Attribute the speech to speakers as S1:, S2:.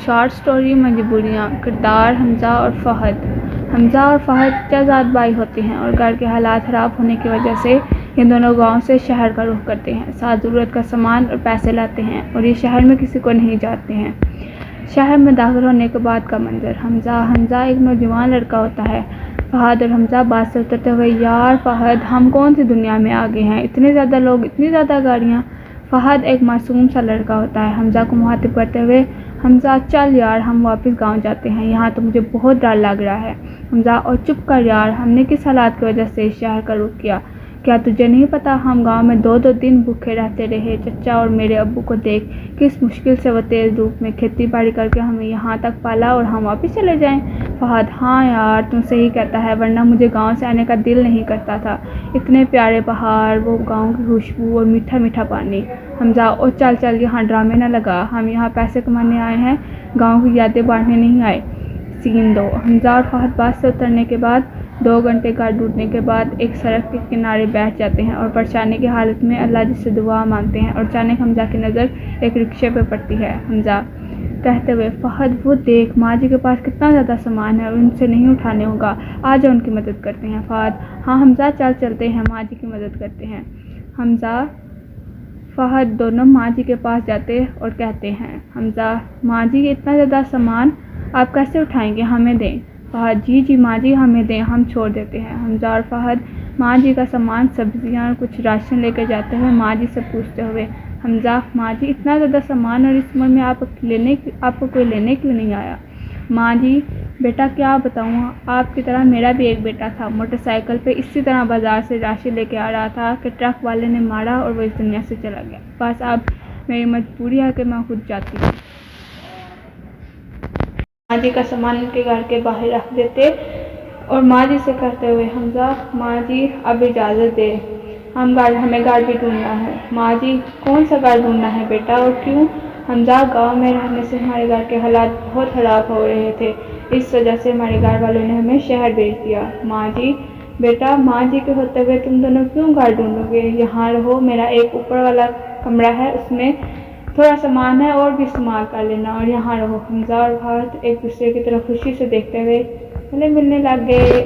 S1: Short story مجبوریاں. کردار حمزہ اور فہد. حمزہ اور فہد چچزاد بھائی ہوتے ہیں اور گھر کے حالات خراب ہونے کی وجہ سے یہ دونوں گاؤں سے شہر کا رخ کرتے ہیں. ساتھ ضرورت کا سامان اور پیسے لاتے ہیں اور یہ شہر میں کسی کو نہیں جانتے ہیں. شہر میں داخل ہونے کے بعد کا منظر. حمزہ ایک نوجوان لڑکا ہوتا ہے. فہد اور حمزہ بس سے اترتے ہوئے. یار فہد، ہم کون سی دنیا میں آ گئے ہیں، اتنے زیادہ لوگ، اتنی زیادہ گاڑیاں. فہد ایک معصوم سا لڑکا ہوتا ہے. حمزہ کو مخاطب کرتے ہوئے. حمزہ چل یار، ہم واپس گاؤں جاتے ہیں، یہاں تو مجھے بہت ڈر لگ رہا ہے. حمزہ اور چپ کر یار، ہم نے کس حالات کی وجہ سے اس شہر کا رخ کیا؟ کیا تجھے نہیں پتا ہم گاؤں میں 2 دن بھوکے رہتے رہے؟ چچا اور میرے ابو کو دیکھ، کس مشکل سے وہ تیز دھوپ میں کھیتی باڑی کر کے ہمیں یہاں تک پالا اور ہم واپس چلے جائیں. فہد: ہاں یار تم صحیح کہتا ہے، ورنہ مجھے گاؤں سے آنے کا دل نہیں کرتا تھا. اتنے پیارے پہاڑ، وہ گاؤں کی خوشبو اور میٹھا میٹھا پانی. حمزہ: او چل یہاں ڈرامے نہ لگا، ہم یہاں پیسے کمانے آئے ہیں، گاؤں کی یادیں بانٹنے نہیں آئے. سین 2. حمزہ اور فہد بس سے اترنے کے بعد 2 گھنٹے گھر ڈھونڈنے کے بعد ایک سڑک کے کنارے بیٹھ جاتے ہیں اور پریشانی کی حالت میں اللہ جی سے دعا مانگتے ہیں. اور اچانک حمزہ کی نظر ایک رکشے پہ پڑتی ہے. حمزہ کہتے ہوئے. فہد وہ دیکھ، ماں جی کے پاس کتنا زیادہ سامان ہے اور ان سے نہیں اٹھانے ہوگا، آ جاؤ ان کی مدد کرتے ہیں. فہد: ہاں حمزہ چلتے ہیں، ماں جی کی مدد کرتے ہیں. حمزہ فہد دونوں ماں جی کے پاس جاتے اور کہتے ہیں. حمزہ: ماں جی اتنا زیادہ سامان آپ کیسے اٹھائیں گے، ہمیں دیں. فہد: جی ماں جی ہمیں دیں، ہم چھوڑ دیتے ہیں. حمزہ اور فہد ماں جی کا سامان، سبزیاں اور کچھ راشن لے کے جاتے ہوئے ماں جی سے پوچھتے ہوئے. حمزہ: ماں جی اتنا زیادہ سامان اور اس عمر میں آپ کو کوئی لینے کیوں نہیں آیا؟ ماں جی: بیٹا کیا بتاؤں، آپ کی طرح میرا بھی ایک بیٹا تھا، موٹر سائیکل پہ اسی طرح بازار سے راشن لے کے آ رہا تھا کہ ٹرک والے نے مارا اور وہ اس دنیا سے چلا گیا. بس اب میری مجبوری ہے کہ میں خود جاتی ہوں. ماں جی کا سامان ان کے گھر کے باہر رکھ دیتے اور ماں جی سے کہتے ہوئے. حمزہ: ماں جی اب اجازت دے، ہمیں گھر بھی ڈھونڈنا ہے. ماں جی: کون سا گھر ڈھونڈنا ہے بیٹا اور کیوں؟ حمزہ: گاؤں میں رہنے سے ہمارے گھر کے حالات بہت خراب ہو رہے تھے، اس وجہ سے ہمارے گھر والوں نے ہمیں شہر بھیج دیا. ماں جی: بیٹا ماں جی کے ہوتے ہوئے تم دونوں کیوں گھر ڈھونڈو گے، یہاں رہو، میرا ایک اوپر والا کمرہ ہے، اس میں تھوڑا سامان ہے اور بھی استعمال کر لینا اور یہاں رہو. حمزہ اور فہد ایک دوسرے کی طرف خوشی سے دیکھتے ہوئے گلے ملنے لگ گئے.